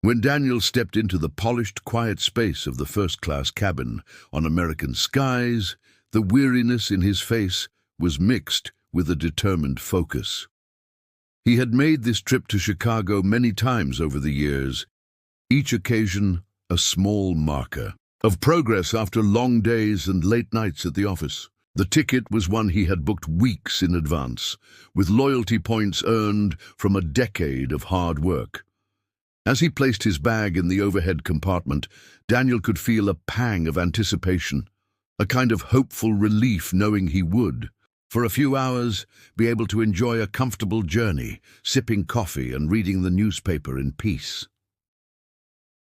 When Daniel stepped into the polished, quiet space of the first-class cabin on American skies, the weariness in his face was mixed with a determined focus. He had made this trip to Chicago many times over the years, each occasion a small marker of progress after long days and late nights at the office. The ticket was one he had booked weeks in advance, with loyalty points earned from a decade of hard work. As he placed his bag in the overhead compartment, Daniel could feel a pang of anticipation, a kind of hopeful relief knowing he would, for a few hours, be able to enjoy a comfortable journey, sipping coffee and reading the newspaper in peace.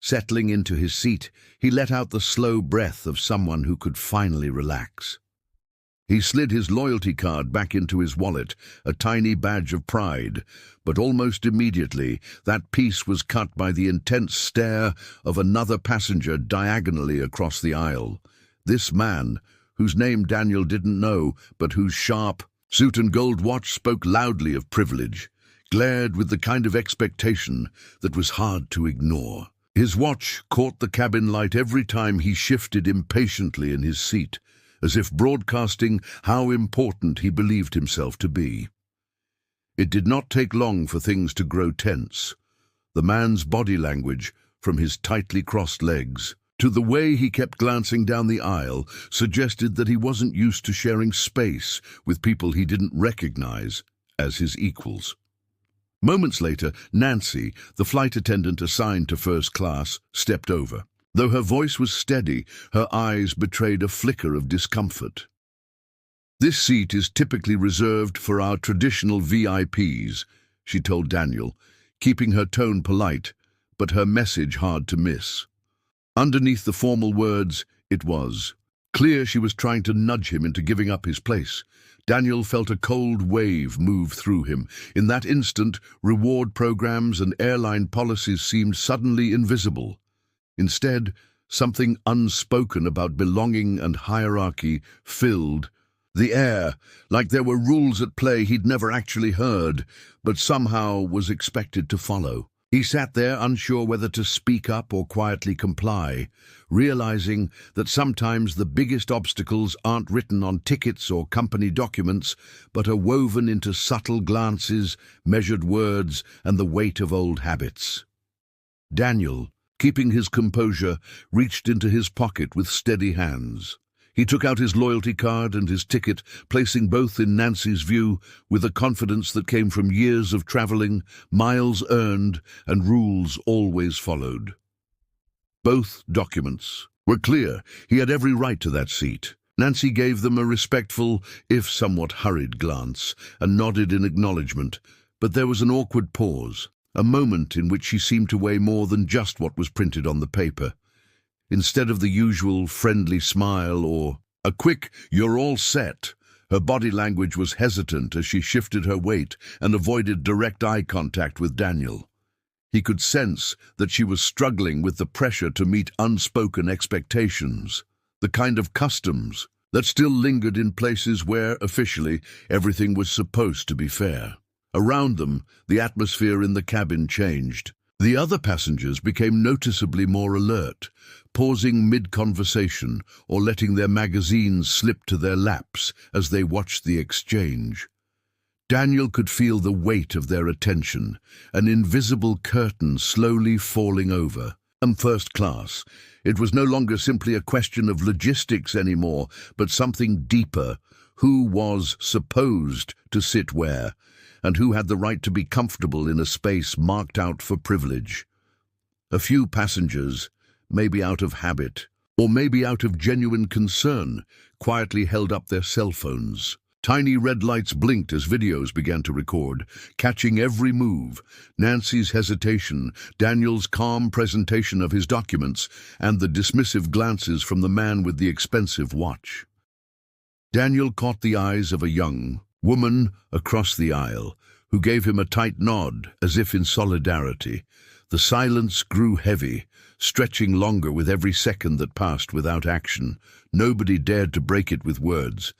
Settling into his seat, he let out the slow breath of someone who could finally relax. He slid his loyalty card back into his wallet, a tiny badge of pride, but almost immediately that peace was cut by the intense stare of another passenger diagonally across the aisle. This man, whose name Daniel didn't know, but whose sharp suit and gold watch spoke loudly of privilege, glared with the kind of expectation that was hard to ignore. His watch caught the cabin light every time he shifted impatiently in his seat, as if broadcasting how important he believed himself to be. It did not take long for things to grow tense. The man's body language, from his tightly crossed legs, to the way he kept glancing down the aisle, suggested that he wasn't used to sharing space with people he didn't recognize as his equals. Moments later, Nancy, the flight attendant assigned to first class, stepped over. Though her voice was steady, her eyes betrayed a flicker of discomfort. "This seat is typically reserved for our traditional VIPs," she told Daniel, keeping her tone polite, but her message hard to miss. Underneath the formal words, it was clear she was trying to nudge him into giving up his place. Daniel felt a cold wave move through him. In that instant, reward programs and airline policies seemed suddenly invisible. Instead, something unspoken about belonging and hierarchy filled the air, like there were rules at play he'd never actually heard, but somehow was expected to follow. He sat there unsure whether to speak up or quietly comply, realizing that sometimes the biggest obstacles aren't written on tickets or company documents, but are woven into subtle glances, measured words, and the weight of old habits. Daniel, keeping his composure, reached into his pocket with steady hands. He took out his loyalty card and his ticket, placing both in Nancy's view with a confidence that came from years of traveling, miles earned, and rules always followed. Both documents were clear. He had every right to that seat. Nancy gave them a respectful, if somewhat hurried glance, and nodded in acknowledgement, but there was an awkward pause. A moment in which she seemed to weigh more than just what was printed on the paper. Instead of the usual friendly smile or a quick, "You're all set," her body language was hesitant as she shifted her weight and avoided direct eye contact with Daniel. He could sense that she was struggling with the pressure to meet unspoken expectations, the kind of customs that still lingered in places where, officially, everything was supposed to be fair. Around them, the atmosphere in the cabin changed. The other passengers became noticeably more alert, pausing mid-conversation or letting their magazines slip to their laps as they watched the exchange. Daniel could feel the weight of their attention, an invisible curtain slowly falling over. First class. It was no longer simply a question of logistics anymore, but something deeper. Who was supposed to sit where? And who had the right to be comfortable in a space marked out for privilege? A few passengers, maybe out of habit, or maybe out of genuine concern, quietly held up their cell phones. Tiny red lights blinked as videos began to record, catching every move. Nancy's hesitation, Daniel's calm presentation of his documents, and the dismissive glances from the man with the expensive watch. Daniel caught the eyes of a young woman across the aisle, who gave him a tight nod, as if in solidarity. The silence grew heavy, stretching longer with every second that passed without action. Nobody dared to break it with words.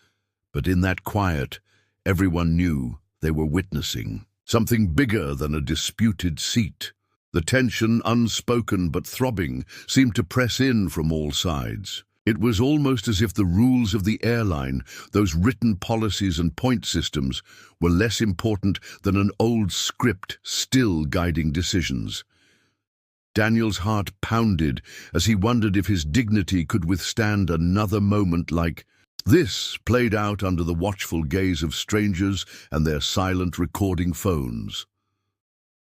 But in that quiet, everyone knew they were witnessing something bigger than a disputed seat. The tension, unspoken but throbbing, seemed to press in from all sides. It was almost as if the rules of the airline, those written policies and point systems, were less important than an old script still guiding decisions. Daniel's heart pounded as he wondered if his dignity could withstand another moment like this, played out under the watchful gaze of strangers and their silent recording phones.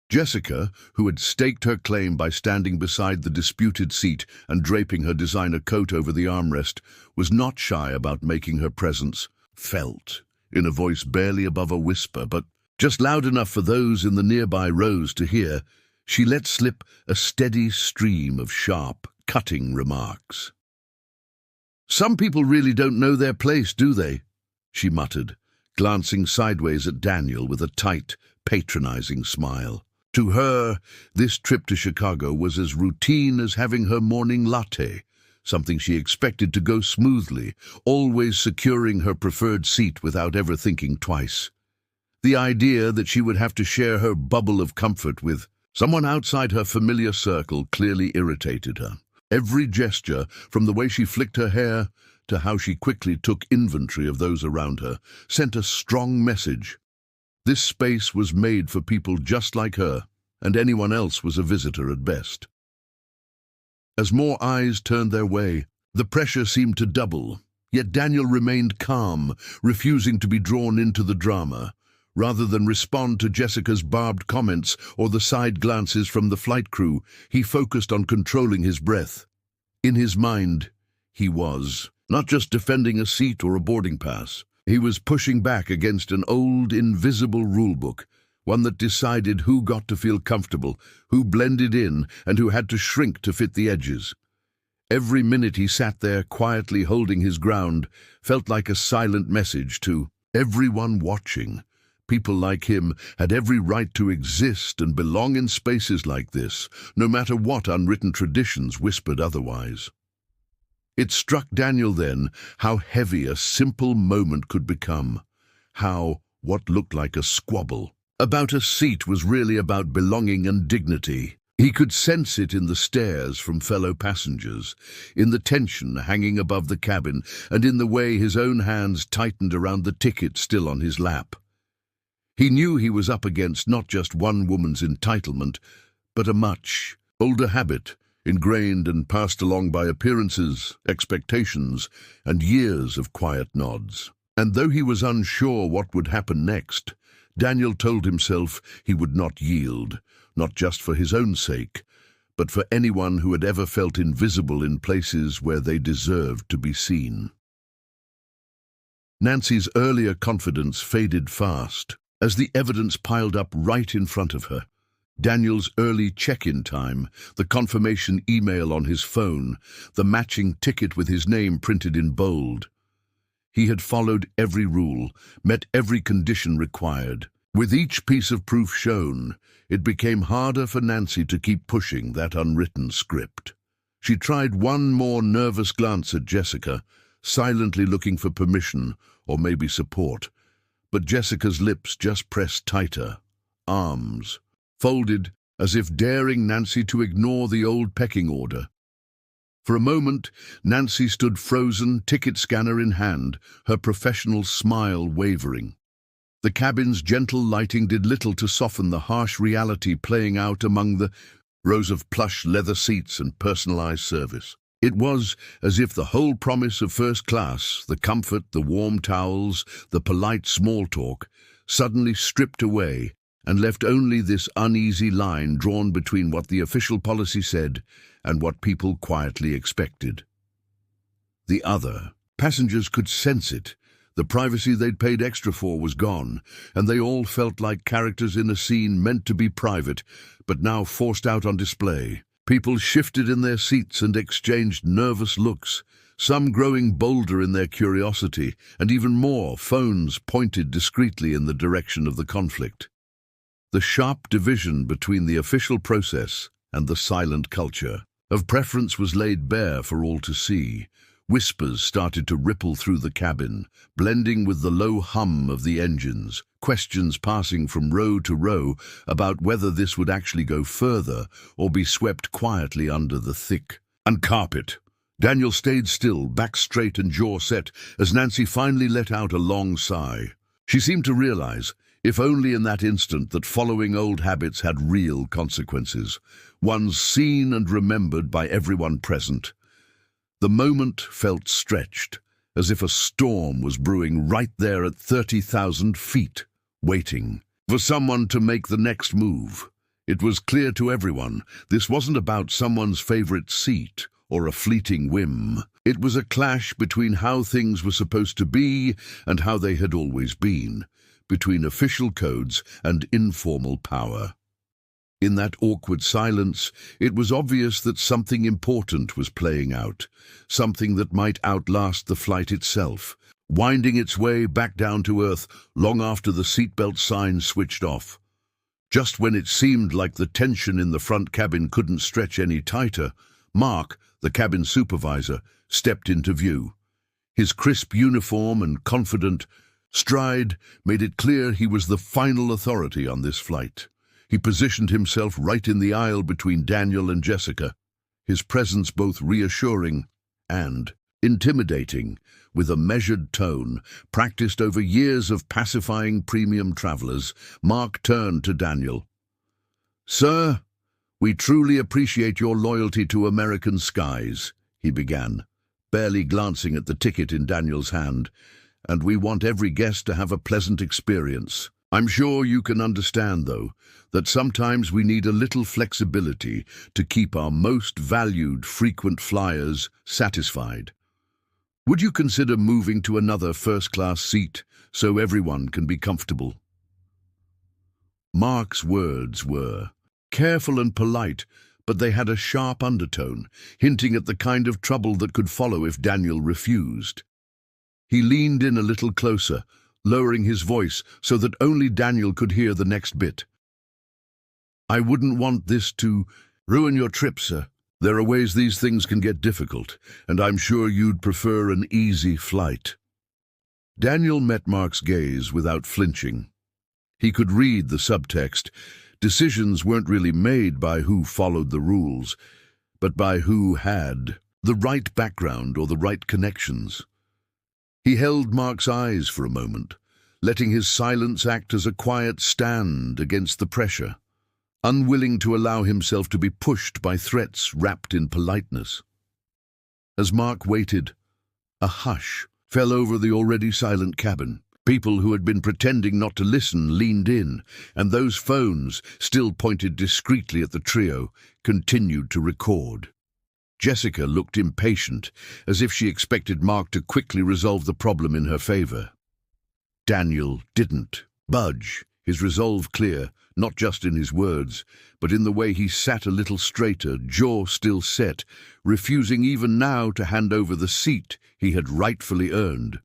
Jessica, who had staked her claim by standing beside the disputed seat and draping her designer coat over the armrest, was not shy about making her presence felt, in a voice barely above a whisper, but just loud enough for those in the nearby rows to hear. She let slip a steady stream of sharp, cutting remarks. "Some people really don't know their place, do they?" she muttered, glancing sideways at Daniel with a tight, patronizing smile. To her, this trip to Chicago was as routine as having her morning latte, something she expected to go smoothly, always securing her preferred seat without ever thinking twice. The idea that she would have to share her bubble of comfort with someone outside her familiar circle clearly irritated her. Every gesture, from the way she flicked her hair to how she quickly took inventory of those around her, sent a strong message. This space was made for people just like her, and anyone else was a visitor at best. As more eyes turned their way, the pressure seemed to double, yet Daniel remained calm, refusing to be drawn into the drama. Rather than respond to Jessica's barbed comments or the side glances from the flight crew, he focused on controlling his breath. In his mind, he was not just defending a seat or a boarding pass. He was pushing back against an old, invisible rulebook, one that decided who got to feel comfortable, who blended in, and who had to shrink to fit the edges. Every minute he sat there quietly holding his ground felt like a silent message to everyone watching. People like him had every right to exist and belong in spaces like this, no matter what unwritten traditions whispered otherwise. It struck Daniel then how heavy a simple moment could become, how what looked like a squabble about a seat was really about belonging and dignity. He could sense it in the stares from fellow passengers, in the tension hanging above the cabin, and in the way his own hands tightened around the ticket still on his lap. He knew he was up against not just one woman's entitlement, but a much older habit, ingrained and passed along by appearances, expectations, and years of quiet nods. And though he was unsure what would happen next, Daniel told himself he would not yield, not just for his own sake, but for anyone who had ever felt invisible in places where they deserved to be seen. Nancy's earlier confidence faded fast as the evidence piled up right in front of her. Daniel's early check-in time, the confirmation email on his phone, the matching ticket with his name printed in bold. He had followed every rule, met every condition required. With each piece of proof shown, it became harder for Nancy to keep pushing that unwritten script. She tried one more nervous glance at Jessica, silently looking for permission or maybe support, but Jessica's lips just pressed tighter, arms folded as if daring Nancy to ignore the old pecking order. For a moment, Nancy stood frozen, ticket scanner in hand, her professional smile wavering. The cabin's gentle lighting did little to soften the harsh reality playing out among the rows of plush leather seats and personalized service. It was as if the whole promise of first class, the comfort, the warm towels, the polite small talk, suddenly stripped away and left only this uneasy line drawn between what the official policy said and what people quietly expected. The other. Passengers could sense it. The privacy they'd paid extra for was gone, and they all felt like characters in a scene meant to be private, but now forced out on display. People shifted in their seats and exchanged nervous looks, some growing bolder in their curiosity, and even more, phones pointed discreetly in the direction of the conflict. The sharp division between the official process and the silent culture of preference was laid bare for all to see. Whispers started to ripple through the cabin, blending with the low hum of the engines. questions passing from row to row about whether this would actually go further or be swept quietly under the thick and carpet. Daniel stayed still, back straight and jaw set, as Nancy finally let out a long sigh. She seemed to realize, if only in that instant, that following old habits had real consequences, ones seen and remembered by everyone present. The moment felt stretched, as if a storm was brewing right there at 30,000 feet, waiting for someone to make the next move. It was clear to everyone this wasn't about someone's favorite seat or a fleeting whim. It was a clash between how things were supposed to be and how they had always been, between official codes and informal power. In that awkward silence, it was obvious that something important was playing out, something that might outlast the flight itself, winding its way back down to earth long after the seatbelt sign switched off. Just when it seemed like the tension in the front cabin couldn't stretch any tighter, Mark, the cabin supervisor, stepped into view. His crisp uniform and confident stride made it clear he was the final authority on this flight. He positioned himself right in the aisle between Daniel and Jessica, his presence both reassuring and intimidating. With a measured tone, practiced over years of pacifying premium travelers, Mark turned to Daniel. "Sir, we truly appreciate your loyalty to American skies," he began, barely glancing at the ticket in Daniel's hand, "and we want every guest to have a pleasant experience. I'm sure you can understand, though, that sometimes we need a little flexibility to keep our most valued frequent flyers satisfied. Would you consider moving to another first-class seat so everyone can be comfortable?" Mark's words were careful and polite, but they had a sharp undertone, hinting at the kind of trouble that could follow if Daniel refused. He leaned in a little closer, lowering his voice so that only Daniel could hear the next bit. "I wouldn't want this to ruin your trip, sir. There are ways these things can get difficult, and I'm sure you'd prefer an easy flight." Daniel met Mark's gaze without flinching. He could read the subtext. Decisions weren't really made by who followed the rules, but by who had the right background or the right connections. He held Mark's eyes for a moment, letting his silence act as a quiet stand against the pressure, unwilling to allow himself to be pushed by threats wrapped in politeness. As Mark waited, a hush fell over the already silent cabin. People who had been pretending not to listen leaned in, and those phones, still pointed discreetly at the trio, continued to record. Jessica looked impatient, as if she expected Mark to quickly resolve the problem in her favor. Daniel didn't budge, his resolve clear, not just in his words, but in the way he sat a little straighter, jaw still set, refusing even now to hand over the seat he had rightfully earned.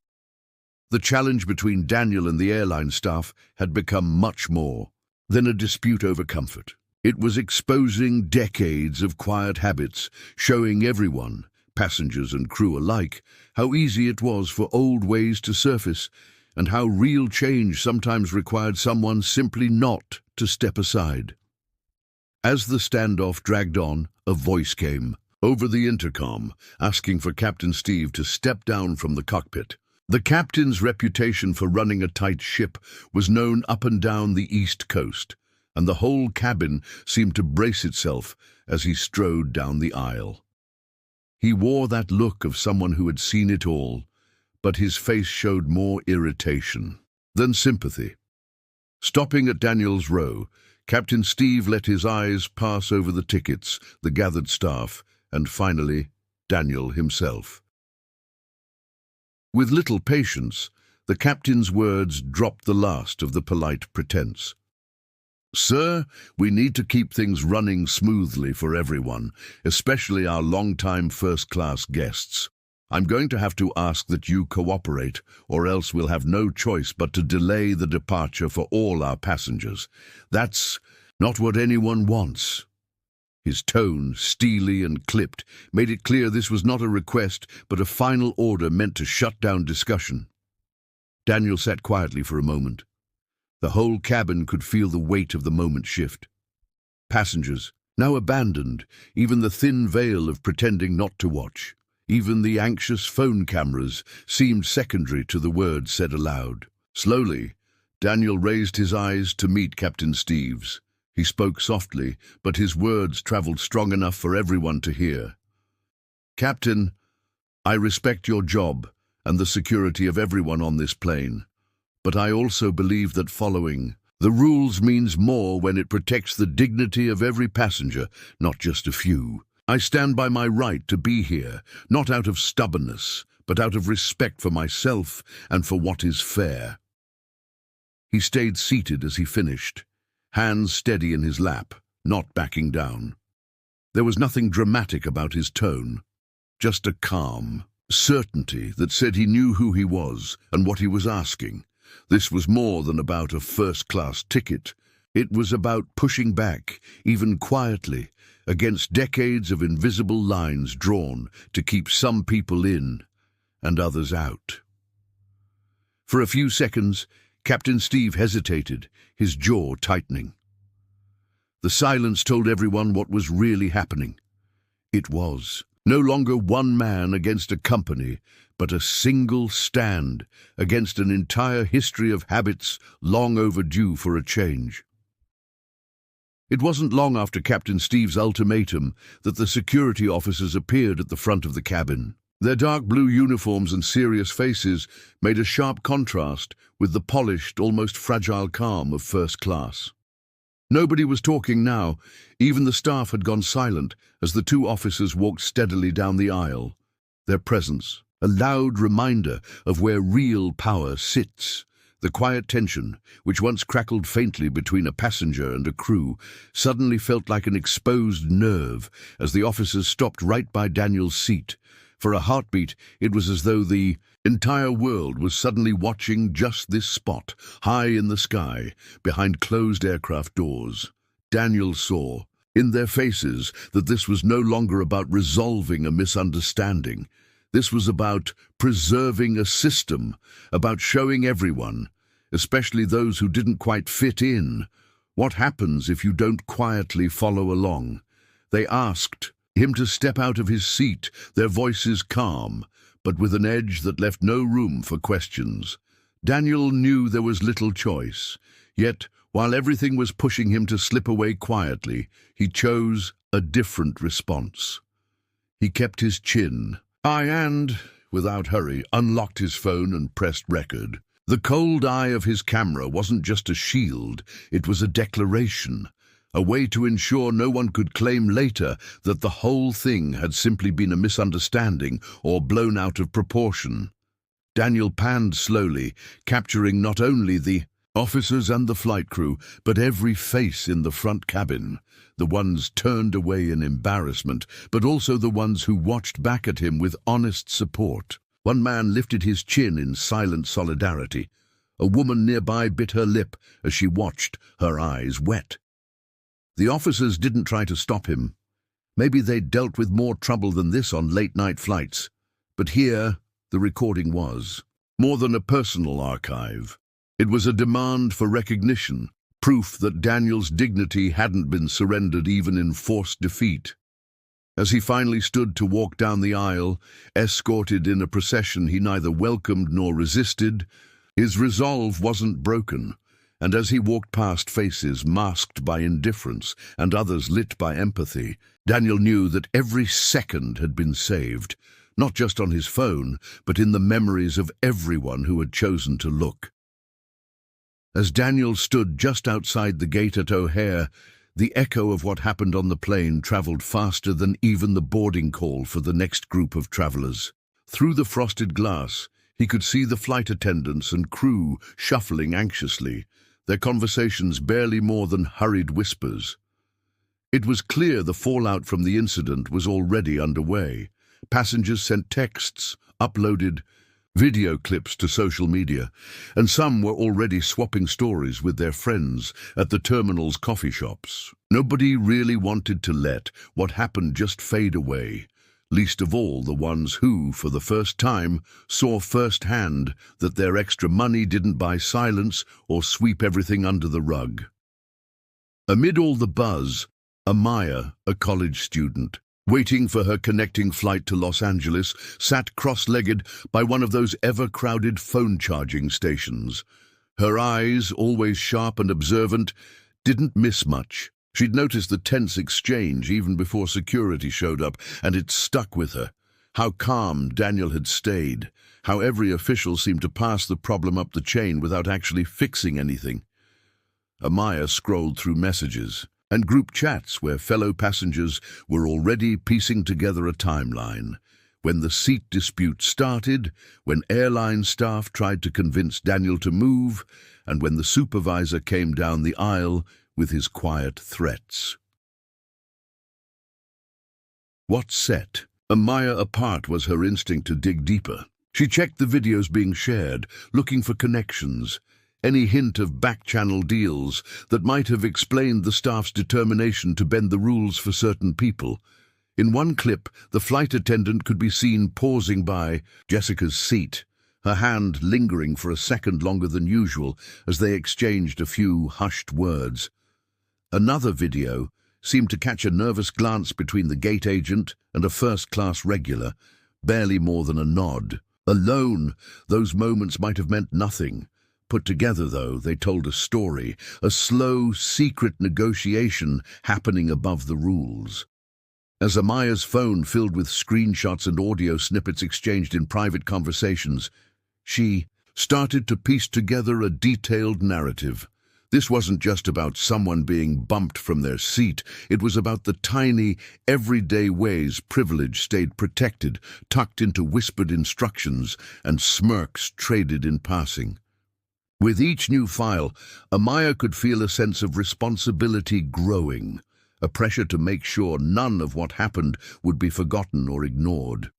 The challenge between Daniel and the airline staff had become much more than a dispute over comfort. It was exposing decades of quiet habits, showing everyone, passengers and crew alike, how easy it was for old ways to surface, and how real change sometimes required someone simply not to step aside. As the standoff dragged on, a voice came over the intercom, asking for Captain Steve to step down from the cockpit. The captain's reputation for running a tight ship was known up and down the East Coast, and the whole cabin seemed to brace itself as he strode down the aisle. He wore that look of someone who had seen it all, but his face showed more irritation than sympathy. Stopping at Daniel's row, Captain Steve let his eyes pass over the tickets, the gathered staff, and finally, Daniel himself. With little patience, the captain's words dropped the last of the polite pretense. "Sir, we need to keep things running smoothly for everyone, especially our long-time first-class guests. I'm going to have to ask that you cooperate, or else we'll have no choice but to delay the departure for all our passengers. That's not what anyone wants." His tone, steely and clipped, made it clear this was not a request, but a final order meant to shut down discussion. Daniel sat quietly for a moment. The whole cabin could feel the weight of the moment shift. Passengers, now abandoned, even the thin veil of pretending not to watch. Even the anxious phone cameras seemed secondary to the words said aloud. Slowly, Daniel raised his eyes to meet Captain Steve's. He spoke softly, but his words traveled strong enough for everyone to hear. "Captain, I respect your job and the security of everyone on this plane, but I also believe that following the rules means more when it protects the dignity of every passenger, not just a few. I stand by my right to be here, not out of stubbornness, but out of respect for myself and for what is fair." He stayed seated as he finished, hands steady in his lap, not backing down. There was nothing dramatic about his tone, just a calm certainty that said he knew who he was and what he was asking. This was more than about a first-class ticket. It was about pushing back, even quietly, against decades of invisible lines drawn to keep some people in and others out. For a few seconds, Captain Steve hesitated, his jaw tightening. The silence told everyone what was really happening. It was no longer one man against a company, but a single stand against an entire history of habits long overdue for a change. It wasn't long after Captain Steve's ultimatum that the security officers appeared at the front of the cabin. Their dark blue uniforms and serious faces made a sharp contrast with the polished, almost fragile calm of first class. Nobody was talking now. Even the staff had gone silent as the two officers walked steadily down the aisle. Their presence, a loud reminder of where real power sits. The quiet tension, which once crackled faintly between a passenger and a crew, suddenly felt like an exposed nerve as the officers stopped right by Daniel's seat. For a heartbeat, it was as though the entire world was suddenly watching just this spot, high in the sky, behind closed aircraft doors. Daniel saw, in their faces, that this was no longer about resolving a misunderstanding. This was about preserving a system, about showing everyone, especially those who didn't quite fit in, what happens if you don't quietly follow along. They asked him to step out of his seat, their voices calm, but with an edge that left no room for questions. Daniel knew there was little choice, yet, while everything was pushing him to slip away quietly, he chose a different response. He kept his chin high and, without hurry, unlocked his phone and pressed record. The cold eye of his camera wasn't just a shield, it was a declaration. A way to ensure no one could claim later that the whole thing had simply been a misunderstanding or blown out of proportion. Daniel panned slowly, capturing not only the officers and the flight crew, but every face in the front cabin, the ones turned away in embarrassment, but also the ones who watched back at him with honest support. One man lifted his chin in silent solidarity. A woman nearby bit her lip as she watched, her eyes wet. The officers didn't try to stop him. Maybe they'd dealt with more trouble than this on late-night flights. But here, the recording was more than a personal archive. It was a demand for recognition, proof that Daniel's dignity hadn't been surrendered even in forced defeat. As he finally stood to walk down the aisle, escorted in a procession he neither welcomed nor resisted, his resolve wasn't broken. And as he walked past faces masked by indifference and others lit by empathy, Daniel knew that every second had been saved, not just on his phone, but in the memories of everyone who had chosen to look. As Daniel stood just outside the gate at O'Hare, the echo of what happened on the plane traveled faster than even the boarding call for the next group of travelers. Through the frosted glass, he could see the flight attendants and crew shuffling anxiously, their conversations barely more than hurried whispers. It was clear the fallout from the incident was already underway. Passengers sent texts, uploaded video clips to social media, and some were already swapping stories with their friends at the terminal's coffee shops. Nobody really wanted to let what happened just fade away, least of all the ones who, for the first time, saw firsthand that their extra money didn't buy silence or sweep everything under the rug. Amid all the buzz, Amaya, a college student, waiting for her connecting flight to Los Angeles, sat cross-legged by one of those ever-crowded phone-charging stations. Her eyes, always sharp and observant, didn't miss much. She'd noticed the tense exchange even before security showed up, and it stuck with her. How calm Daniel had stayed, how every official seemed to pass the problem up the chain without actually fixing anything. Amaya scrolled through messages and group chats where fellow passengers were already piecing together a timeline. When the seat dispute started, when airline staff tried to convince Daniel to move, and when the supervisor came down the aisle with his quiet threats. What set Amaya apart was her instinct to dig deeper. She checked the videos being shared, looking for connections, any hint of back-channel deals that might have explained the staff's determination to bend the rules for certain people. In one clip, the flight attendant could be seen pausing by Jessica's seat, her hand lingering for a second longer than usual as they exchanged a few hushed words. Another video seemed to catch a nervous glance between the gate agent and a first-class regular, barely more than a nod. Alone, those moments might have meant nothing. Put together, though, they told a story, a slow, secret negotiation happening above the rules. As Amaya's phone filled with screenshots and audio snippets exchanged in private conversations, she started to piece together a detailed narrative. This wasn't just about someone being bumped from their seat. It was about the tiny, everyday ways privilege stayed protected, tucked into whispered instructions and smirks traded in passing. With each new file, Amaya could feel a sense of responsibility growing, a pressure to make sure none of what happened would be forgotten or ignored.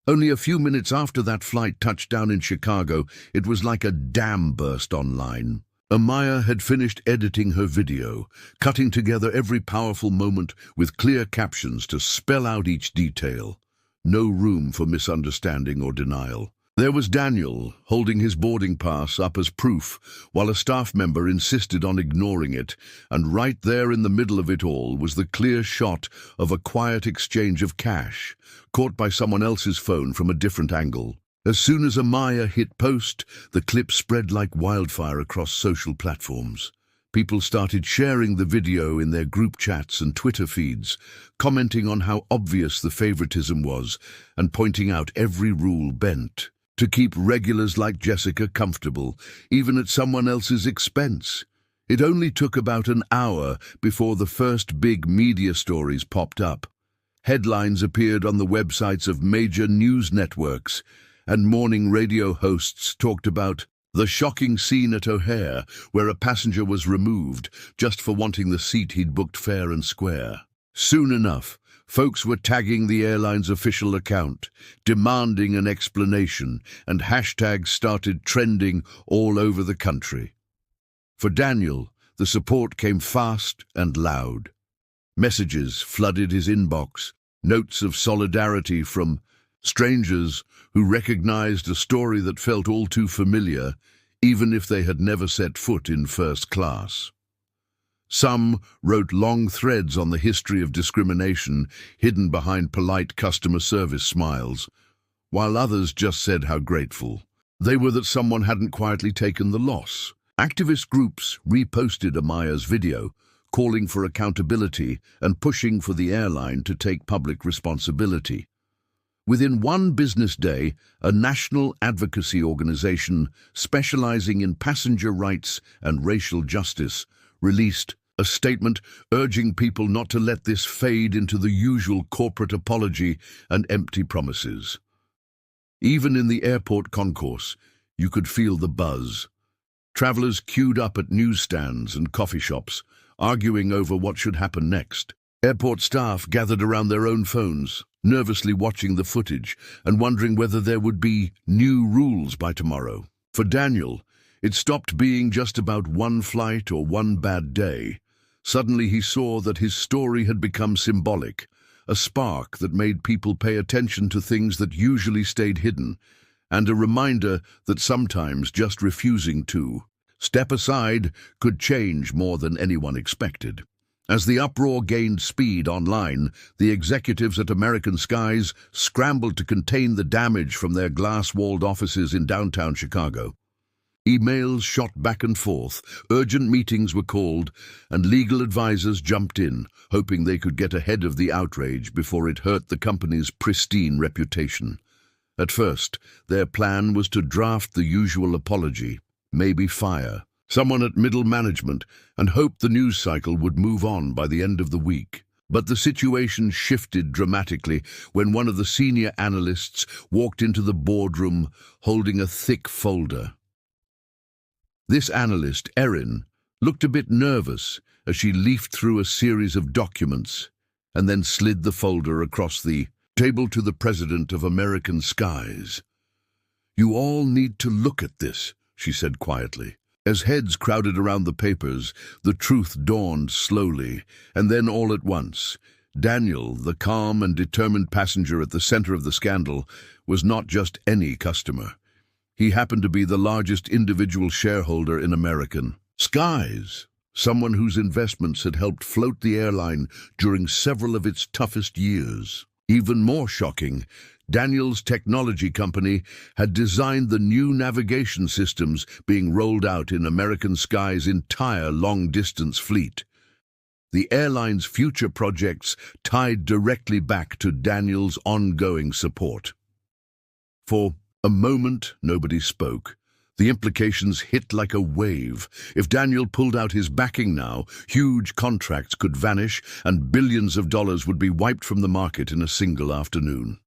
Only a few minutes after that flight touched down in Chicago, it was like a dam burst online. Amaya had finished editing her video, cutting together every powerful moment with clear captions to spell out each detail. No room for misunderstanding or denial. There was Daniel, holding his boarding pass up as proof, while a staff member insisted on ignoring it, and right there in the middle of it all was the clear shot of a quiet exchange of cash, caught by someone else's phone from a different angle. As soon as Amaya hit post, the clip spread like wildfire across social platforms. People started sharing the video in their group chats and Twitter feeds, commenting on how obvious the favoritism was and pointing out every rule bent to keep regulars like Jessica comfortable, even at someone else's expense. It only took about an hour before the first big media stories popped up. Headlines appeared on the websites of major news networks, and morning radio hosts talked about the shocking scene at O'Hare, where a passenger was removed just for wanting the seat he'd booked fair and square. Soon enough, folks were tagging the airline's official account, demanding an explanation, and hashtags started trending all over the country. For Daniel, the support came fast and loud. Messages flooded his inbox, notes of solidarity from strangers who recognized a story that felt all too familiar, even if they had never set foot in first class. Some wrote long threads on the history of discrimination hidden behind polite customer service smiles, while others just said how grateful they were that someone hadn't quietly taken the loss. Activist groups reposted Amaya's video, calling for accountability and pushing for the airline to take public responsibility. Within one business day, a national advocacy organization specializing in passenger rights and racial justice released a statement urging people not to let this fade into the usual corporate apology and empty promises. Even in the airport concourse, you could feel the buzz. Travelers queued up at newsstands and coffee shops, arguing over what should happen next. Airport staff gathered around their own phones, nervously watching the footage and wondering whether there would be new rules by tomorrow. For Daniel, it stopped being just about one flight or one bad day. Suddenly he saw that his story had become symbolic, a spark that made people pay attention to things that usually stayed hidden, and a reminder that sometimes just refusing to step aside could change more than anyone expected. As the uproar gained speed online, the executives at American Skies scrambled to contain the damage from their glass-walled offices in downtown Chicago. Emails shot back and forth, urgent meetings were called, and legal advisors jumped in, hoping they could get ahead of the outrage before it hurt the company's pristine reputation. At first, their plan was to draft the usual apology, maybe fire someone at middle management, and hope the news cycle would move on by the end of the week. But the situation shifted dramatically when one of the senior analysts walked into the boardroom holding a thick folder. This analyst, Erin, looked a bit nervous as she leafed through a series of documents and then slid the folder across the table to the president of American Skies. "You all need to look at this," she said quietly. As heads crowded around the papers, the truth dawned slowly, and then all at once. Daniel, the calm and determined passenger at the center of the scandal, was not just any customer. He happened to be the largest individual shareholder in American Skies, someone whose investments had helped float the airline during several of its toughest years. Even more shocking, Daniel's technology company had designed the new navigation systems being rolled out in American Skies' entire long-distance fleet. The airline's future projects tied directly back to Daniel's ongoing support. For a moment, nobody spoke. The implications hit like a wave. If Daniel pulled out his backing now, huge contracts could vanish and billions of dollars would be wiped from the market in a single afternoon.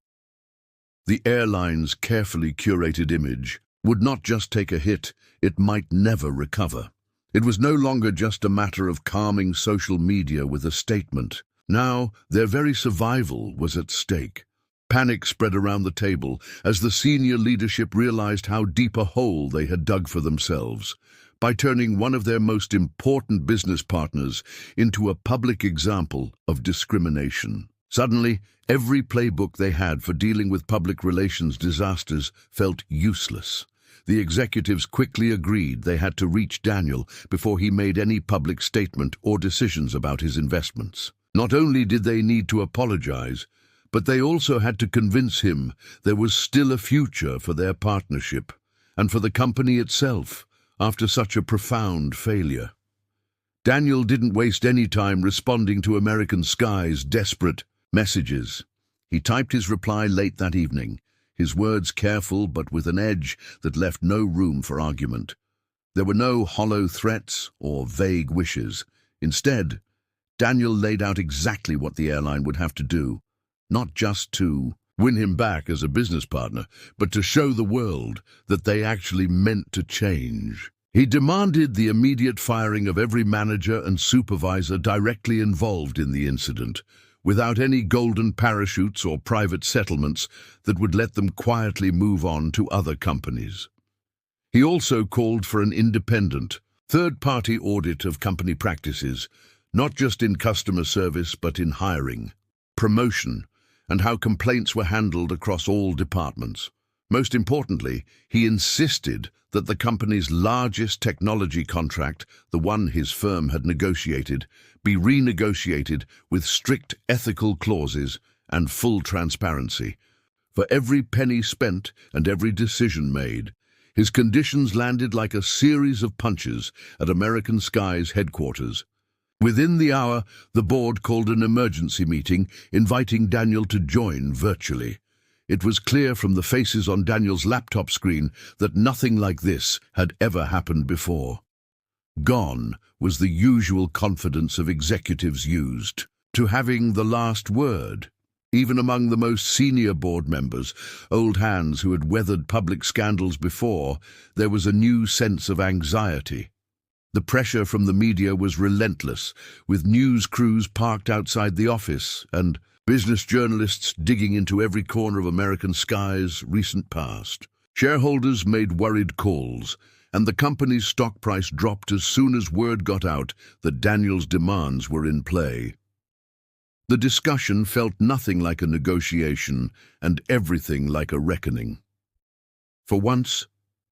The airline's carefully curated image would not just take a hit, it might never recover. It was no longer just a matter of calming social media with a statement. Now, their very survival was at stake. Panic spread around the table as the senior leadership realized how deep a hole they had dug for themselves by turning one of their most important business partners into a public example of discrimination. Suddenly, every playbook they had for dealing with public relations disasters felt useless. The executives quickly agreed they had to reach Daniel before he made any public statement or decisions about his investments. Not only did they need to apologize, but they also had to convince him there was still a future for their partnership and for the company itself after such a profound failure. Daniel didn't waste any time responding to American Skies' desperate messages. He typed his reply late that evening, his words careful but with an edge that left no room for argument. There were no hollow threats or vague wishes. Instead, Daniel laid out exactly what the airline would have to do, not just to win him back as a business partner, but to show the world that they actually meant to change. He demanded the immediate firing of every manager and supervisor directly involved in the incident, without any golden parachutes or private settlements that would let them quietly move on to other companies. He also called for an independent, third-party audit of company practices, not just in customer service but in hiring, promotion, and how complaints were handled across all departments. Most importantly, he insisted that the company's largest technology contract, the one his firm had negotiated, be renegotiated with strict ethical clauses and full transparency. For every penny spent and every decision made, his conditions landed like a series of punches at American Skies headquarters. Within the hour, the board called an emergency meeting, inviting Daniel to join virtually. It was clear from the faces on Daniel's laptop screen that nothing like this had ever happened before. Gone was the usual confidence of executives used to having the last word. Even among the most senior board members, old hands who had weathered public scandals before, there was a new sense of anxiety. The pressure from the media was relentless, with news crews parked outside the office and business journalists digging into every corner of American Skies' recent past. Shareholders made worried calls, and the company's stock price dropped as soon as word got out that Daniel's demands were in play. The discussion felt nothing like a negotiation and everything like a reckoning. For once,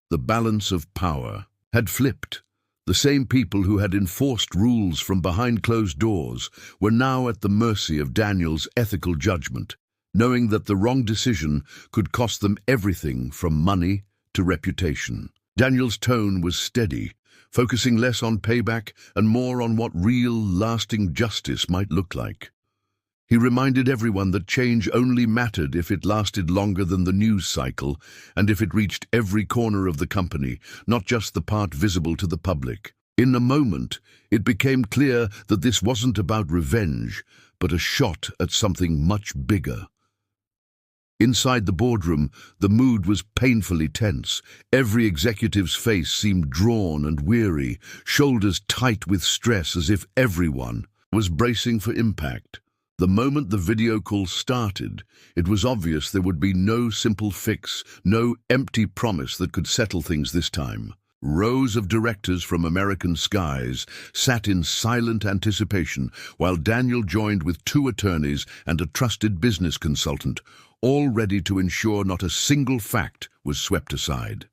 the balance of power had flipped. The same people who had enforced rules from behind closed doors were now at the mercy of Daniel's ethical judgment, knowing that the wrong decision could cost them everything from money to reputation. Daniel's tone was steady, focusing less on payback and more on what real, lasting justice might look like. He reminded everyone that change only mattered if it lasted longer than the news cycle and if it reached every corner of the company, not just the part visible to the public. In a moment, it became clear that this wasn't about revenge, but a shot at something much bigger. Inside the boardroom, the mood was painfully tense. Every executive's face seemed drawn and weary, shoulders tight with stress as if everyone was bracing for impact. The moment the video call started, it was obvious there would be no simple fix, no empty promise that could settle things this time. Rows of directors from American skies sat in silent anticipation while Daniel joined with 2 attorneys and a trusted business consultant, all ready to ensure not a single fact was swept aside.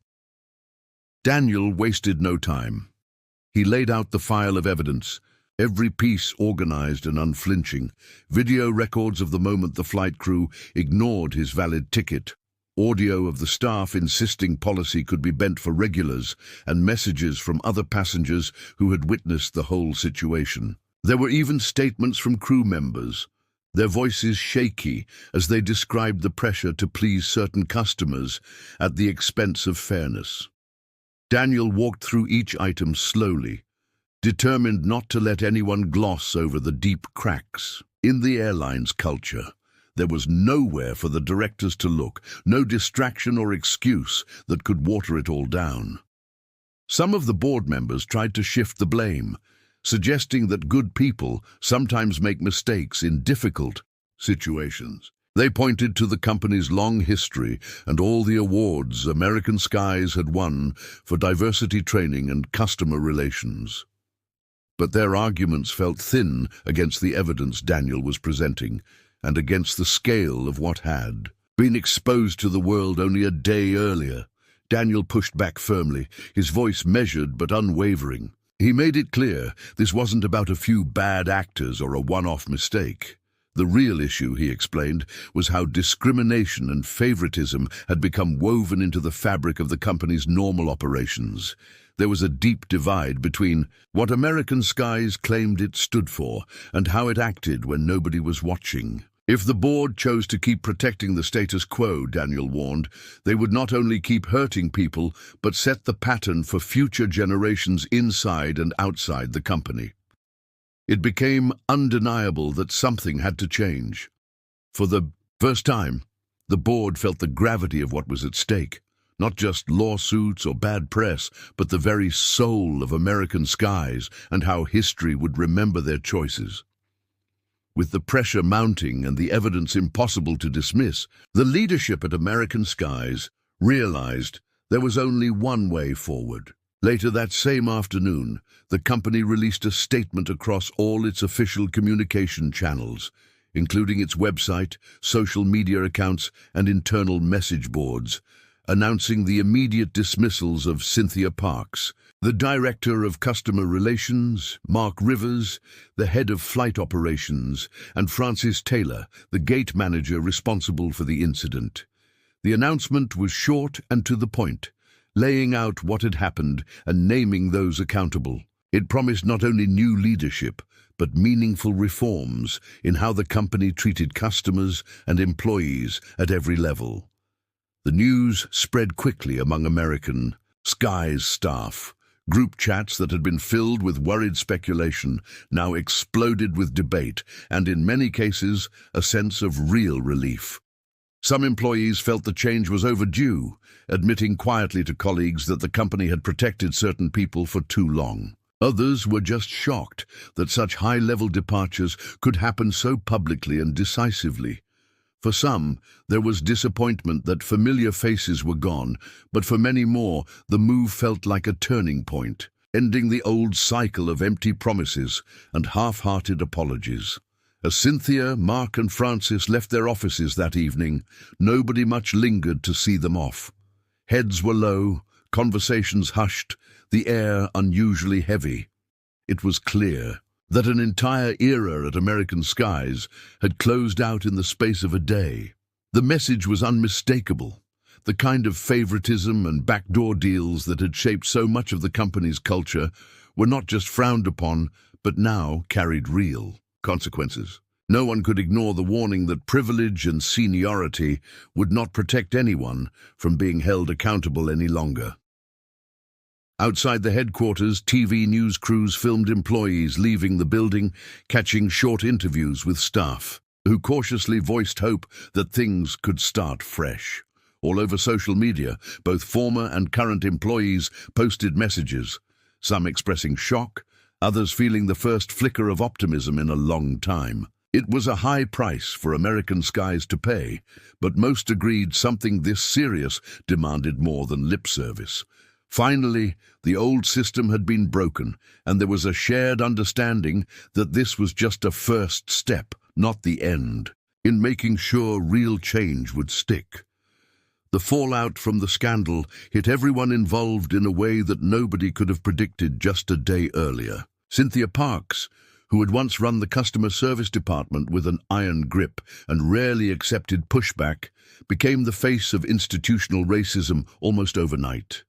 Daniel wasted no time. He laid out the file of evidence, every piece organized and unflinching. Video records of the moment the flight crew ignored his valid ticket, audio of the staff insisting policy could be bent for regulars, and messages from other passengers who had witnessed the whole situation. There were even statements from crew members, their voices shaky as they described the pressure to please certain customers at the expense of fairness. Daniel walked through each item slowly, determined not to let anyone gloss over the deep cracks. In the airline's culture, there was nowhere for the directors to look, no distraction or excuse that could water it all down. Some of the board members tried to shift the blame, suggesting that good people sometimes make mistakes in difficult situations. They pointed to the company's long history and all the awards American Skies had won for diversity training and customer relations. But their arguments felt thin against the evidence Daniel was presenting and against the scale of what had been exposed to the world only a day earlier. Daniel pushed back firmly, his voice measured but unwavering. He made it clear this wasn't about a few bad actors or a one-off mistake. The real issue, he explained, was how discrimination and favoritism had become woven into the fabric of the company's normal operations. There was a deep divide between what American Skies claimed it stood for and how it acted when nobody was watching. If the board chose to keep protecting the status quo, Daniel warned, they would not only keep hurting people, but set the pattern for future generations inside and outside the company. It became undeniable that something had to change. For the first time, the board felt the gravity of what was at stake. Not just lawsuits or bad press, but the very soul of American Skies and how history would remember their choices. With the pressure mounting and the evidence impossible to dismiss, the leadership at American Skies realized there was only one way forward. Later that same afternoon, the company released a statement across all its official communication channels, including its website, social media accounts, and internal message boards, announcing the immediate dismissals of Cynthia Parks, the Director of Customer Relations, Mark Rivers, the Head of Flight Operations, and Francis Taylor, the Gate Manager responsible for the incident. The announcement was short and to the point, laying out what had happened and naming those accountable. It promised not only new leadership, but meaningful reforms in how the company treated customers and employees at every level. The news spread quickly among American Skies staff. Group chats that had been filled with worried speculation now exploded with debate and, in many cases, a sense of real relief. Some employees felt the change was overdue, admitting quietly to colleagues that the company had protected certain people for too long. Others were just shocked that such high-level departures could happen so publicly and decisively. For some, there was disappointment that familiar faces were gone, but for many more, the move felt like a turning point, ending the old cycle of empty promises and half-hearted apologies. As Cynthia, Mark and Francis left their offices that evening, nobody much lingered to see them off. Heads were low, conversations hushed, the air unusually heavy. It was clear that an entire era at American Skies had closed out in the space of a day. The message was unmistakable. The kind of favoritism and backdoor deals that had shaped so much of the company's culture were not just frowned upon, but now carried real consequences. No one could ignore the warning that privilege and seniority would not protect anyone from being held accountable any longer. Outside the headquarters, TV news crews filmed employees leaving the building, catching short interviews with staff, who cautiously voiced hope that things could start fresh. All over social media, both former and current employees posted messages, some expressing shock, others feeling the first flicker of optimism in a long time. It was a high price for American Skies to pay, but most agreed something this serious demanded more than lip service. Finally, the old system had been broken, and there was a shared understanding that this was just a first step, not the end, in making sure real change would stick. The fallout from the scandal hit everyone involved in a way that nobody could have predicted just a day earlier. Cynthia Parks, who had once run the customer service department with an iron grip and rarely accepted pushback, became the face of institutional racism almost overnight.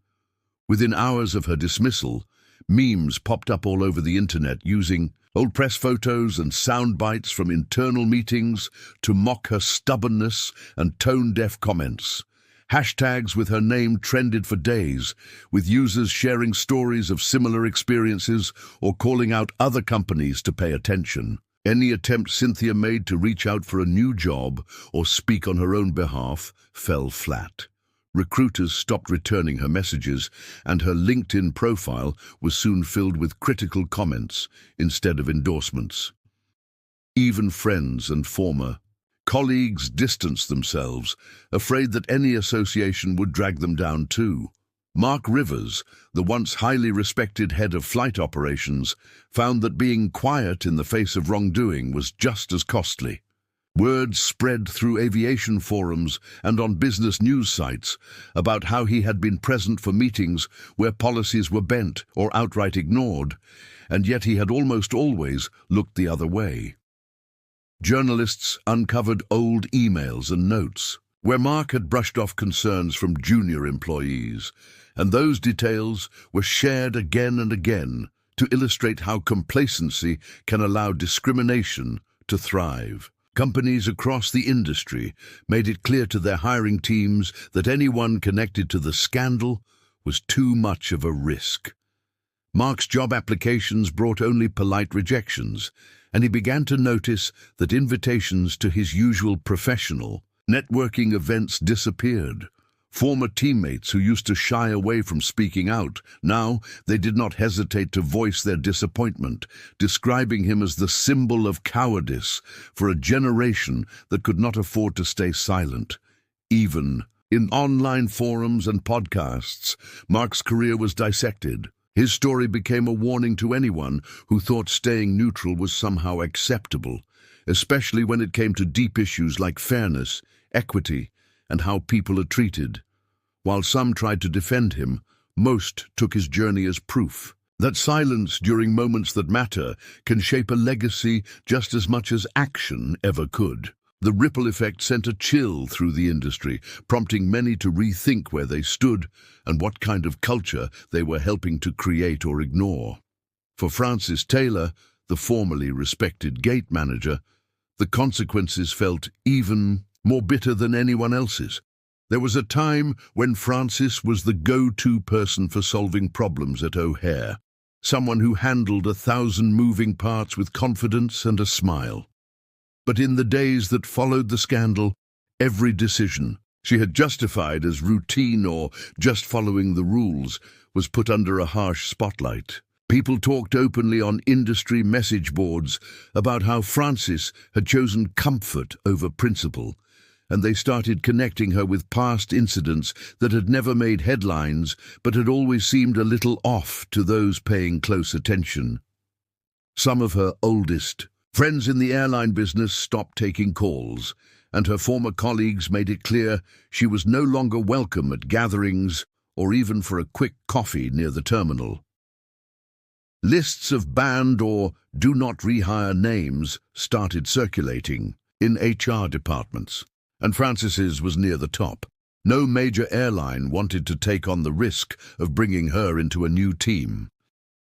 Within hours of her dismissal, memes popped up all over the internet using old press photos and sound bites from internal meetings to mock her stubbornness and tone-deaf comments. Hashtags with her name trended for days, with users sharing stories of similar experiences or calling out other companies to pay attention. Any attempt Cynthia made to reach out for a new job or speak on her own behalf fell flat. Recruiters stopped returning her messages, and her LinkedIn profile was soon filled with critical comments instead of endorsements. Even friends and former colleagues distanced themselves, afraid that any association would drag them down too. Mark Rivers, the once highly respected head of flight operations, found that being quiet in the face of wrongdoing was just as costly. Words spread through aviation forums and on business news sites about how he had been present for meetings where policies were bent or outright ignored, and yet he had almost always looked the other way. Journalists uncovered old emails and notes where Mark had brushed off concerns from junior employees, and those details were shared again and again to illustrate how complacency can allow discrimination to thrive. Companies across the industry made it clear to their hiring teams that anyone connected to the scandal was too much of a risk. Mark's job applications brought only polite rejections, and he began to notice that invitations to his usual professional networking events disappeared. Former teammates who used to shy away from speaking out, now they did not hesitate to voice their disappointment, describing him as the symbol of cowardice for a generation that could not afford to stay silent. Even in online forums and podcasts, Mark's career was dissected. His story became a warning to anyone who thought staying neutral was somehow acceptable, especially when it came to deep issues like fairness, equity, and how people are treated. While some tried to defend him, most took his journey as proof that silence during moments that matter can shape a legacy just as much as action ever could. The ripple effect sent a chill through the industry, prompting many to rethink where they stood and what kind of culture they were helping to create or ignore. For Francis Taylor, the formerly respected gate manager, the consequences felt even more bitter than anyone else's. There was a time when Francis was the go-to person for solving problems at O'Hare, someone who handled 1,000 moving parts with confidence and a smile. But in the days that followed the scandal, every decision she had justified as routine or just following the rules was put under a harsh spotlight. People talked openly on industry message boards about how Francis had chosen comfort over principle, and they started connecting her with past incidents that had never made headlines but had always seemed a little off to those paying close attention. Some of her oldest Friends in the airline business stopped taking calls, and her former colleagues made it clear she was no longer welcome at gatherings or even for a quick coffee near the terminal. Lists of banned or do not rehire names started circulating in HR departments, and Frances's was near the top. No major airline wanted to take on the risk of bringing her into a new team.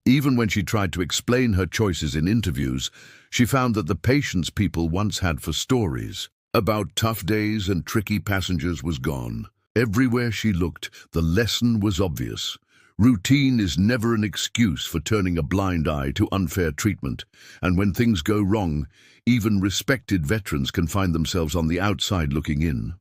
Even when she tried to explain her choices in interviews, she found that the patience people once had for stories about tough days and tricky passengers was gone. Everywhere she looked, the lesson was obvious. Routine is never an excuse for turning a blind eye to unfair treatment, and when things go wrong, even respected veterans can find themselves on the outside looking in.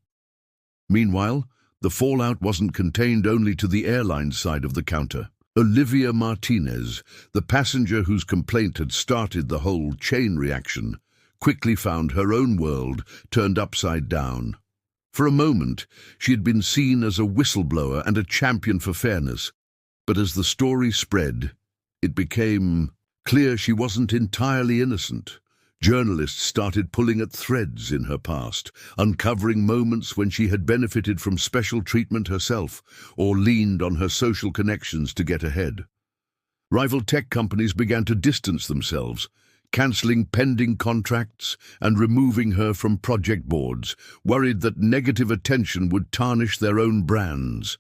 Meanwhile, the fallout wasn't contained only to the airline side of the counter. Olivia Martinez, the passenger whose complaint had started the whole chain reaction, quickly found her own world turned upside down. For a moment, she had been seen as a whistleblower and a champion for fairness, but as the story spread, it became clear she wasn't entirely innocent. Journalists started pulling at threads in her past, uncovering moments when she had benefited from special treatment herself or leaned on her social connections to get ahead. Rival tech companies began to distance themselves, cancelling pending contracts and removing her from project boards, worried that negative attention would tarnish their own brands.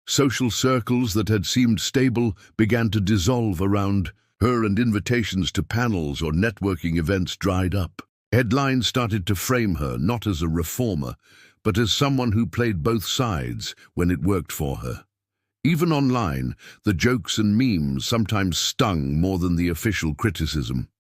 Social circles that had seemed stable began to dissolve around her, and invitations to panels or networking events dried up. Headlines started to frame her not as a reformer, but as someone who played both sides when it worked for her. Even online, the jokes and memes sometimes stung more than the official criticism.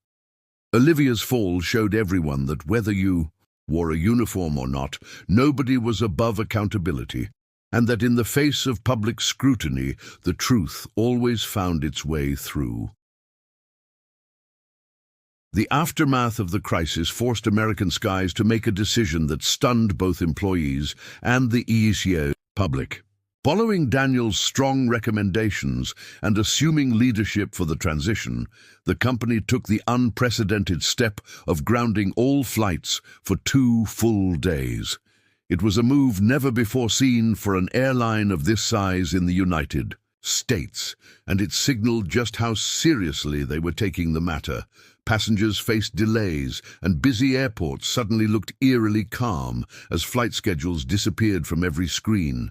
Olivia's fall showed everyone that whether you wore a uniform or not, nobody was above accountability, and that in the face of public scrutiny, the truth always found its way through. The aftermath of the crisis forced American Skies to make a decision that stunned both employees and the EECO public. Following Daniel's strong recommendations and assuming leadership for the transition, the company took the unprecedented step of grounding all flights for 2 full days. It was a move never before seen for an airline of this size in the United States, and it signaled just how seriously they were taking the matter. Passengers faced delays, and busy airports suddenly looked eerily calm as flight schedules disappeared from every screen.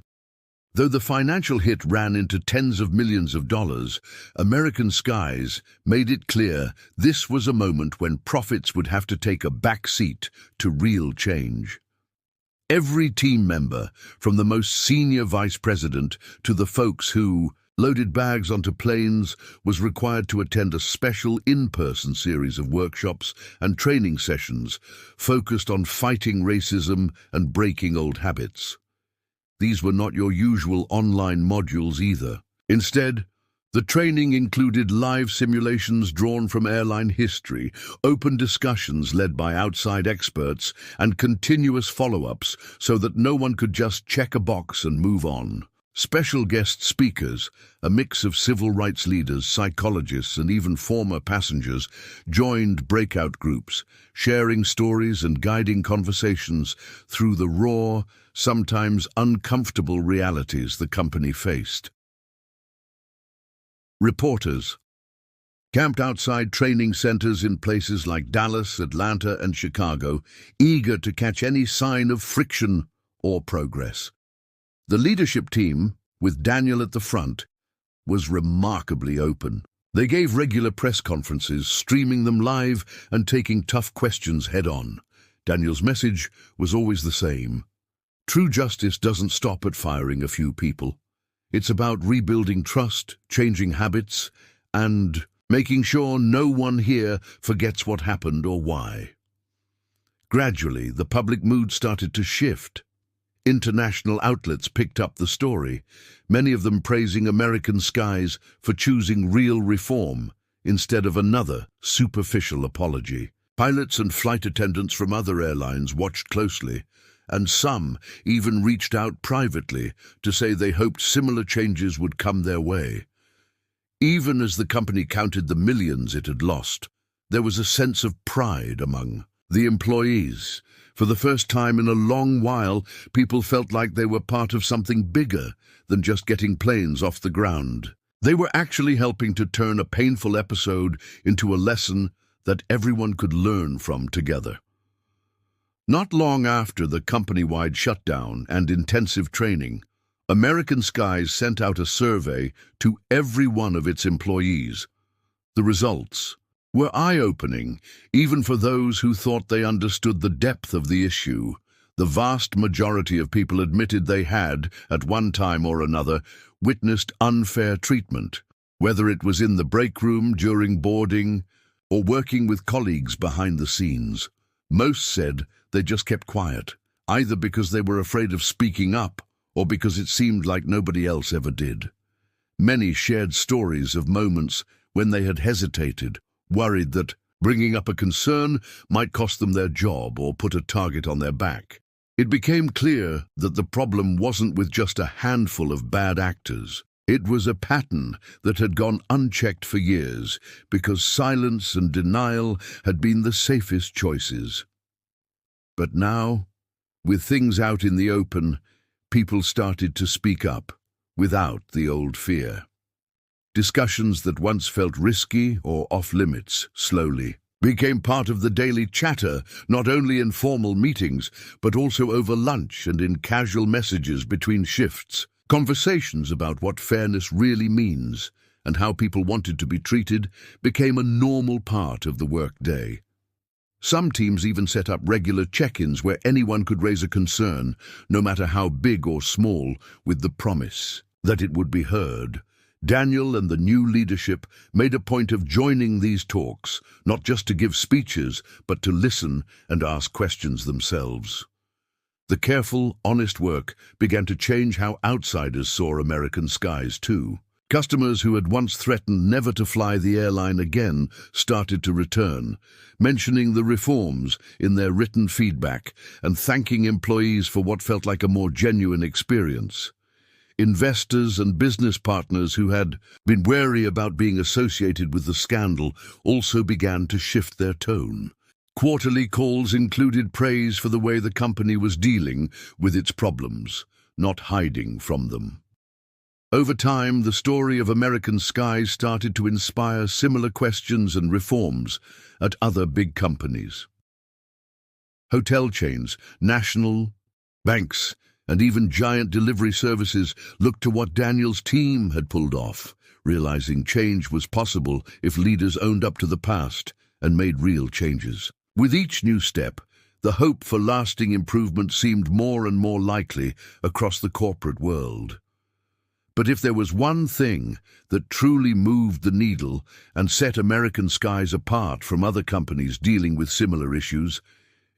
Though the financial hit ran into tens of millions of dollars, American Skies made it clear this was a moment when profits would have to take a back seat to real change. Every team member, from the most senior vice president to the folks who loaded bags onto planes, was required to attend a special in-person series of workshops and training sessions focused on fighting racism and breaking old habits. These were not your usual online modules either. Instead, the training included live simulations drawn from airline history, open discussions led by outside experts, and continuous follow-ups so that no one could just check a box and move on. Special guest speakers, a mix of civil rights leaders, psychologists, and even former passengers, joined breakout groups, sharing stories and guiding conversations through the raw, sometimes uncomfortable realities the company faced. Reporters camped outside training centers in places like Dallas, Atlanta, and Chicago, eager to catch any sign of friction or progress. The leadership team, with Daniel at the front, was remarkably open. They gave regular press conferences, streaming them live and taking tough questions head-on. Daniel's message was always the same. True justice doesn't stop at firing a few people. It's about rebuilding trust, changing habits, and making sure no one here forgets what happened or why. Gradually, the public mood started to shift. International outlets picked up the story, many of them praising American Skies for choosing real reform instead of another superficial apology. Pilots and flight attendants from other airlines watched closely, and some even reached out privately to say they hoped similar changes would come their way. Even as the company counted the millions it had lost, There was a sense of pride among the employees. For the first time in a long while, people felt like they were part of something bigger than just getting planes off the ground. They were actually helping to turn a painful episode into a lesson that everyone could learn from together. Not long after the company-wide shutdown and intensive training, American Skies sent out a survey to every one of its employees. The results were eye-opening, even for those who thought they understood the depth of the issue. The vast majority of people admitted they had, at one time or another, witnessed unfair treatment, whether it was in the break room during boarding or working with colleagues behind the scenes. Most said they just kept quiet, either because they were afraid of speaking up or because it seemed like nobody else ever did. Many shared stories of moments when they had hesitated, worried that bringing up a concern might cost them their job or put a target on their back. It became clear that the problem wasn't with just a handful of bad actors. It was a pattern that had gone unchecked for years because silence and denial had been the safest choices. But now, with things out in the open, people started to speak up without the old fear. Discussions that once felt risky or off-limits slowly became part of the daily chatter, not only in formal meetings, but also over lunch and in casual messages between shifts. Conversations about what fairness really means and how people wanted to be treated became a normal part of the workday. Some teams even set up regular check-ins where anyone could raise a concern, no matter how big or small, with the promise that it would be heard. Daniel and the new leadership made a point of joining these talks, not just to give speeches, but to listen and ask questions themselves. The careful, honest work began to change how outsiders saw American Skies too. Customers who had once threatened never to fly the airline again started to return, mentioning the reforms in their written feedback and thanking employees for what felt like a more genuine experience. Investors and business partners who had been wary about being associated with the scandal also began to shift their tone. Quarterly calls included praise for the way the company was dealing with its problems, not hiding from them. Over time, the story of American Skies started to inspire similar questions and reforms at other big companies. Hotel chains, national banks, and even giant delivery services looked to what Daniel's team had pulled off, realizing change was possible if leaders owned up to the past and made real changes. With each new step, the hope for lasting improvement seemed more and more likely across the corporate world. But if there was one thing that truly moved the needle and set American Skies apart from other companies dealing with similar issues,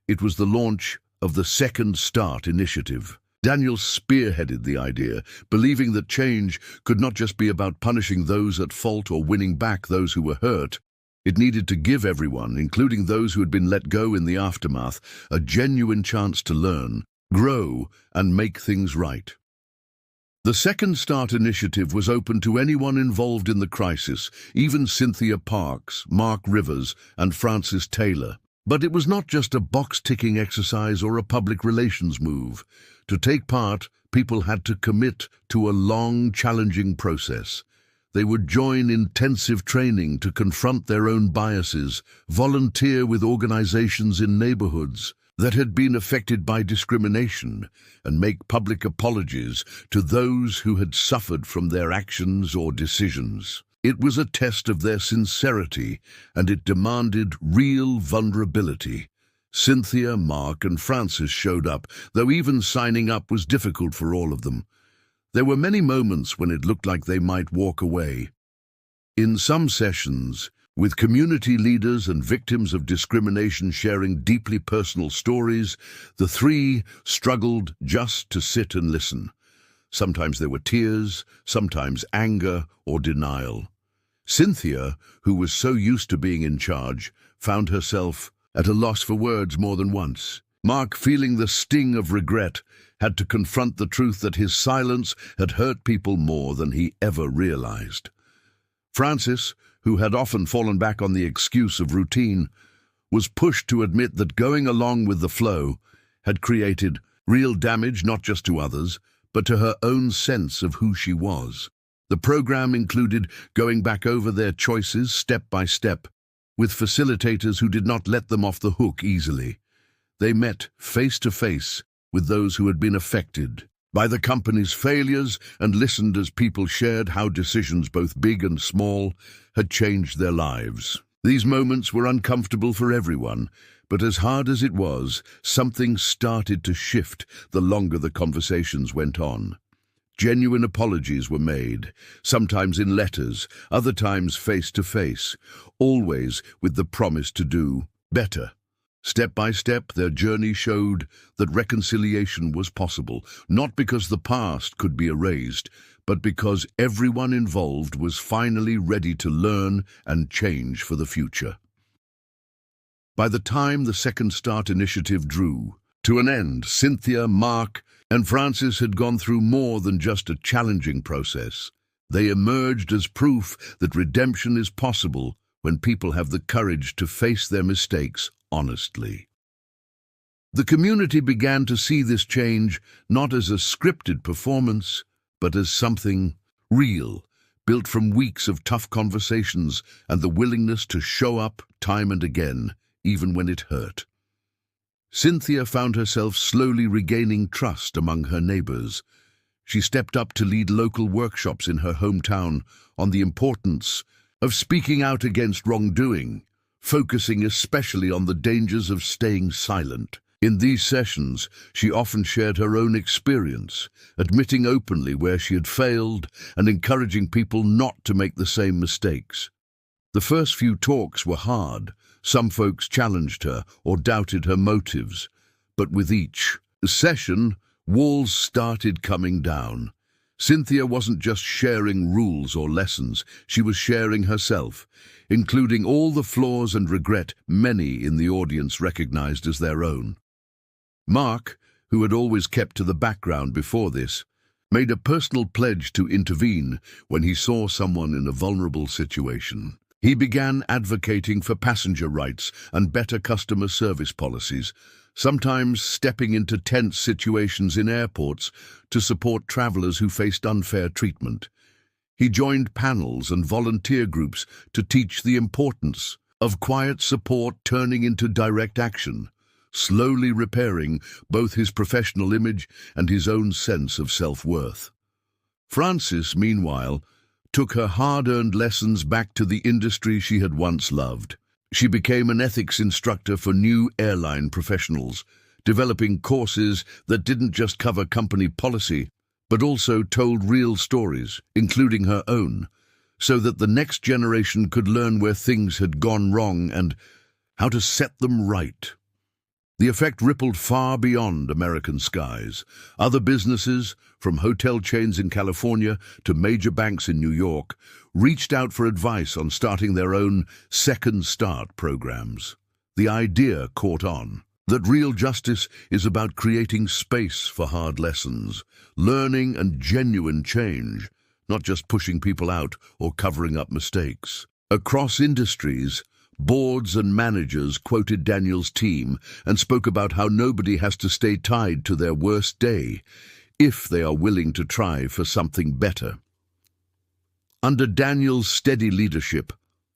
it was the launch of the Second Start initiative. Daniel spearheaded the idea, believing that change could not just be about punishing those at fault or winning back those who were hurt. It needed to give everyone, including those who had been let go in the aftermath, a genuine chance to learn, grow, and make things right. The Second Start initiative was open to anyone involved in the crisis, even Cynthia Parks, Mark Rivers, and Francis Taylor. But it was not just a box-ticking exercise or a public relations move. To take part, people had to commit to a long, challenging process. They would join intensive training to confront their own biases, volunteer with organizations in neighborhoods that had been affected by discrimination, and make public apologies to those who had suffered from their actions or decisions. It was a test of their sincerity, and it demanded real vulnerability. Cynthia, Mark, and Francis showed up, though even signing up was difficult for all of them. There were many moments when it looked like they might walk away. In some sessions, with community leaders and victims of discrimination sharing deeply personal stories, the three struggled just to sit and listen. Sometimes there were tears, sometimes anger or denial. Cynthia, who was so used to being in charge, found herself at a loss for words more than once. Mark, feeling the sting of regret, had to confront the truth that his silence had hurt people more than he ever realized. Francis, who had often fallen back on the excuse of routine, was pushed to admit that going along with the flow had created real damage not just to others, but to her own sense of who she was. The program included going back over their choices step by step, with facilitators who did not let them off the hook easily. They met face to face with those who had been affected by the company's failures and listened as people shared how decisions, both big and small, had changed their lives. These moments were uncomfortable for everyone, but as hard as it was, something started to shift the longer the conversations went on. Genuine apologies were made, sometimes in letters, other times face to face, always with the promise to do better. Step by step, their journey showed that reconciliation was possible, not because the past could be erased, but because everyone involved was finally ready to learn and change for the future. By the time the Second Start initiative drew to an end, Cynthia, Mark, and Francis had gone through more than just a challenging process. They emerged as proof that redemption is possible when people have the courage to face their mistakes honestly. The community began to see this change not as a scripted performance, but as something real, built from weeks of tough conversations and the willingness to show up time and again, even when it hurt. Cynthia found herself slowly regaining trust among her neighbors. She stepped up to lead local workshops in her hometown on the importance of speaking out against wrongdoing, focusing especially on the dangers of staying silent. In these sessions, she often shared her own experience, admitting openly where she had failed and encouraging people not to make the same mistakes. The first few talks were hard. Some folks challenged her or doubted her motives, but with each session, walls started coming down. Cynthia wasn't just sharing rules or lessons, she was sharing herself, including all the flaws and regret many in the audience recognized as their own. Mark, who had always kept to the background before this, made a personal pledge to intervene when he saw someone in a vulnerable situation. He began advocating for passenger rights and better customer service policies, sometimes stepping into tense situations in airports to support travelers who faced unfair treatment. He joined panels and volunteer groups to teach the importance of quiet support turning into direct action, slowly repairing both his professional image and his own sense of self-worth. Francis, meanwhile, took her hard-earned lessons back to the industry she had once loved. She became an ethics instructor for new airline professionals, developing courses that didn't just cover company policy, but also told real stories, including her own, so that the next generation could learn where things had gone wrong and how to set them right. The effect rippled far beyond American skies. Other businesses, from hotel chains in California to major banks in New York, reached out for advice on starting their own Second Start programs. The idea caught on that real justice is about creating space for hard lessons, learning and genuine change, not just pushing people out or covering up mistakes. Across industries, boards and managers quoted Daniel's team and spoke about how nobody has to stay tied to their worst day if they are willing to try for something better. Under Daniel's steady leadership,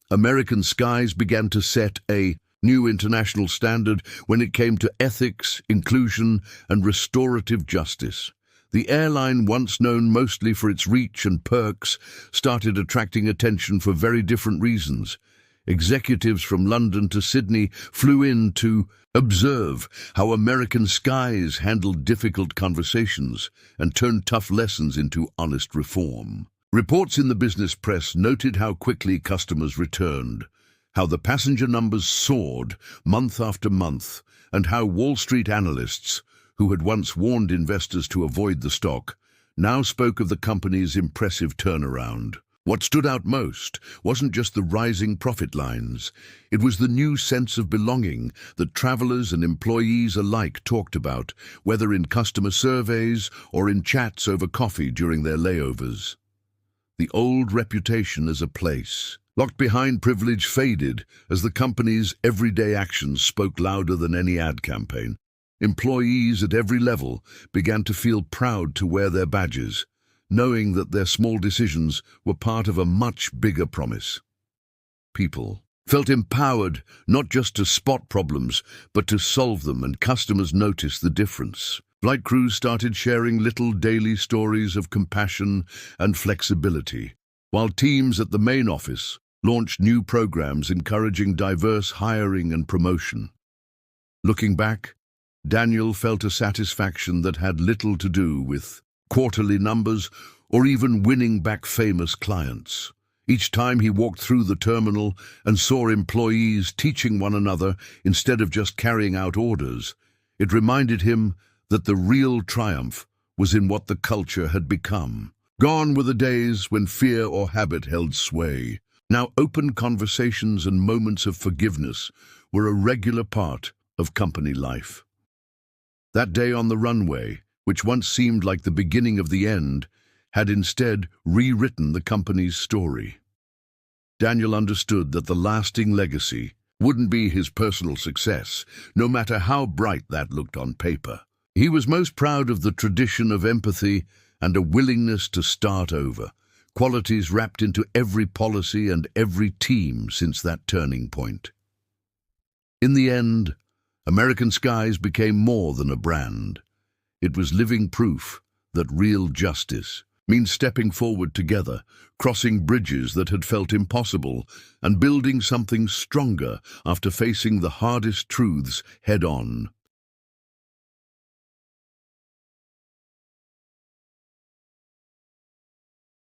American Skies began to set a new international standard when it came to ethics, inclusion, and restorative justice. The airline, once known mostly for its reach and perks, started attracting attention for very different reasons. Executives from London to Sydney flew in to observe how American Skies handled difficult conversations and turned tough lessons into honest reform. Reports in the business press noted how quickly customers returned, how the passenger numbers soared month after month, and how Wall Street analysts, who had once warned investors to avoid the stock, now spoke of the company's impressive turnaround. What stood out most wasn't just the rising profit lines. It was the new sense of belonging that travelers and employees alike talked about, whether in customer surveys or in chats over coffee during their layovers. The old reputation as a place Locked behind privilege faded as the company's everyday actions spoke louder than any ad campaign. Employees at every level began to feel proud to wear their badges, knowing that their small decisions were part of a much bigger promise. People felt empowered not just to spot problems, but to solve them, and customers noticed the difference. Flight crews started sharing little daily stories of compassion and flexibility, while teams at the main office launched new programs encouraging diverse hiring and promotion. Looking back, Daniel felt a satisfaction that had little to do with quarterly numbers or even winning back famous clients. Each time he walked through the terminal and saw employees teaching one another instead of just carrying out orders, it reminded him that the real triumph was in what the culture had become. Gone were the days when fear or habit held sway. Now open conversations and moments of forgiveness were a regular part of company life. That day on the runway, which once seemed like the beginning of the end, had instead rewritten the company's story. Daniel understood that the lasting legacy wouldn't be his personal success, no matter how bright that looked on paper. He was most proud of the tradition of empathy and a willingness to start over, qualities wrapped into every policy and every team since that turning point. In the end, American Skies became more than a brand. It was living proof that real justice means stepping forward together, crossing bridges that had felt impossible, and building something stronger after facing the hardest truths head-on.